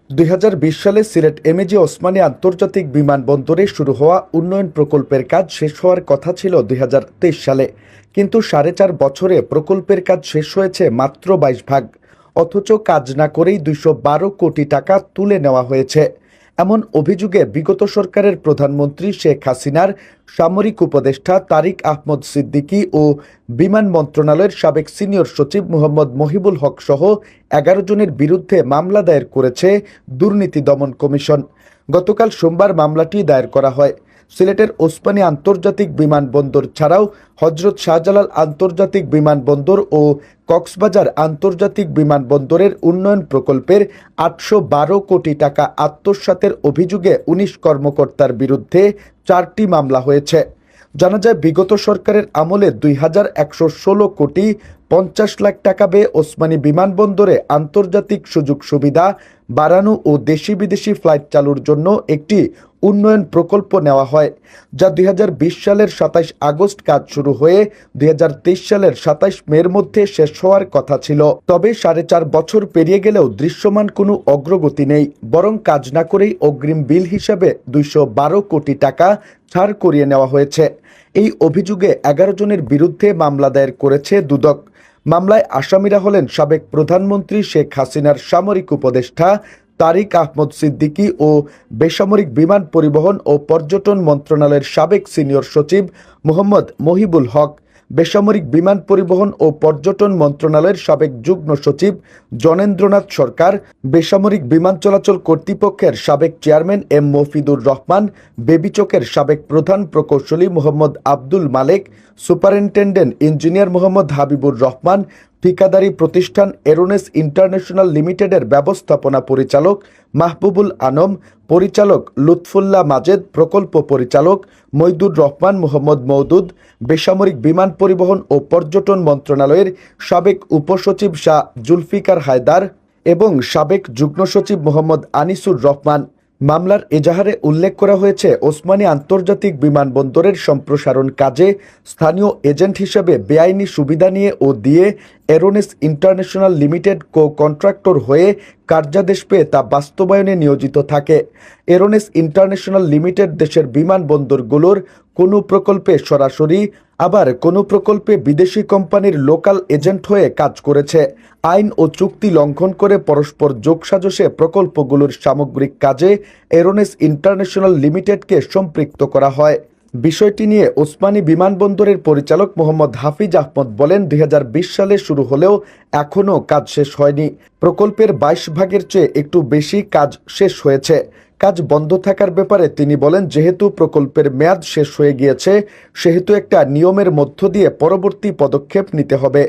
2020 সালে সিলেট এমএজি ওসমানী আন্তর্জাতিক বিমানবন্দরে শুরু হওয়া উন্নয়ন প্রকল্পের কাজ শেষ হওয়ার কথা ছিল 2023 সালে, কিন্তু 4.5 বছরে প্রকল্পের কাজ শেষ হয়েছে মাত্র 22 ভাগ। অথচ কাজ না করেই 212 কোটি টাকা তুলে নেওয়া হয়েছে। এমন অভিযোগে বিগত সরকারের প্রধানমন্ত্রী শেখ হাসিনার সামরিক উপদেষ্টা তারিক আহমদ সিদ্দিকী ও বিমান মন্ত্রণালয়ের সাবেক সিনিয়র সচিব মোহাম্মদ মহিবুল হক সহ 11 জনের বিরুদ্ধে মামলা দায়ের করেছে দুর্নীতি দমন কমিশন। গতকাল সোমবার মামলাটি দায়ের করা হয়। সিলেটের ওসমানী আন্তর্জাতিক বিমানবন্দর ছাড়াও হজরত শাহজালাল আন্তর্জাতিক বিমানবন্দর ও কক্সবাজার আন্তর্জাতিক বিমানবন্দরের উন্নয়ন প্রকল্পের 812 কোটি টাকা আত্মসাতের অভিযোগে 19 কর্মকর্তার বিরুদ্ধে 4টি মামলা হয়েছে। জানা যায়, বিগত সরকারের আমলে 2116 কোটি 50 লাখ টাকা ব্যয়ে ওসমানী বিমানবন্দরে আন্তর্জাতিক সুযোগ সুবিধা বাড়ানো ও দেশি বিদেশি ফ্লাইট চালুর জন্য একটি উন্নয়ন প্রকল্প নেওয়া হয়, যা 2020 সালের 27 আগস্ট কাজ শুরু হয়ে 2023 সালের 27 মের মধ্যে শেষ হওয়ার কথা ছিল। তবে 4.5 বছর পেরিয়ে গেলেও দৃশ্যমান কোনো অগ্রগতি নেই, বরং কাজ না করেই অগ্রিম বিল হিসাবে 212 কোটি টাকা ছাড় করিয়ে নেওয়া হয়েছে। এই অভিযোগে 11 জনের বিরুদ্ধে মামলা দায়ের করেছে দুদক। মামলায় আসামিরা হলেন সাবেক প্রধানমন্ত্রী শেখ হাসিনার সামরিক উপদেষ্টা তারিক আহমদ সিদ্দিকী ও বেসামরিক বিমান পরিবহন ও পর্যটন মন্ত্রণালয়ের সাবেক সিনিয়র সচিব মোহাম্মদ মহিবুল হক, বেসামরিক বিমান পরিবহন ও পর্যটন মন্ত্রণালয়ের সাবেক যুগ্ম সচিব জনেন্দ্রনাথ সরকার, বেসামরিক বিমান চলাচল কর্তৃপক্ষের সাবেক চেয়ারম্যান এম মফিদুর রহমান, বেবিচকের সাবেক প্রধান প্রকৌশলী মোহাম্মদ আব্দুল মালেক, সুপারিনটেনডেন্ট ইঞ্জিনিয়ার মোহাম্মদ হাবিবুর রহমান, ঠিকাদারি প্রতিষ্ঠান এরোনেস ইন্টারন্যাশনাল লিমিটেডের ব্যবস্থাপনা পরিচালক মাহবুবুল আনম, পরিচালক লুৎফুল্লাহ মাজেদ, প্রকল্প পরিচালক মইদুর রহমান মোহাম্মদ মওদুদ, বেসামরিক বিমান পরিবহন ও পর্যটন মন্ত্রণালয়ের সাবেক উপসচিব শাহ জুলফিকার হায়দার এবং সাবেক যুগ্ম সচিব মোহাম্মদ আনিসুর রহমান। মামলার এজাহারে উল্লেখ করা হয়েছে, ওসমানী আন্তর্জাতিক বিমানবন্দরের সম্প্রসারণ কাজে স্থানীয় এজেন্ট হিসেবে বেআইনি সুবিধা নিয়ে ও দিয়ে এরোনেস ইন্টারন্যাশনাল লিমিটেড কন্ট্রাক্টর হয়ে কার্যাদেশ পেয়ে তা বাস্তবায়নে নিয়োজিত থাকে। এরোনেস ইন্টারন্যাশনাল লিমিটেড দেশের বিমানবন্দরগুলোর কোনো প্রকল্পে সরাসরি, আবার কোনো প্রকল্পে বিদেশি কোম্পানির লোকাল এজেন্ট হয়ে কাজ করেছে। আইন ও চুক্তি লঙ্ঘন করে পরস্পর যোগসাজশে প্রকল্পগুলোর সামগ্রিক কাজে এরোনেস ইন্টারন্যাশনাল লিমিটেডকে সম্পৃক্ত করা হয়। বিষয়টি নিয়ে ওসমানী বিমানবন্দরের পরিচালক মোহাম্মদ হাফিজ আহমদ বলেন, 2020 সালে শুরু হলেও এখনও কাজ শেষ হয়নি। প্রকল্পের 22 ভাগের চেয়ে একটু বেশি কাজ শেষ হয়েছে। কাজ বন্ধ থাকার ব্যাপারে তিনি বলেন, যেহেতু প্রকল্পের মেয়াদ শেষ হয়ে গিয়েছে, সেহেতু একটা নিয়মের মধ্য দিয়ে পরবর্তী পদক্ষেপ নিতে হবে।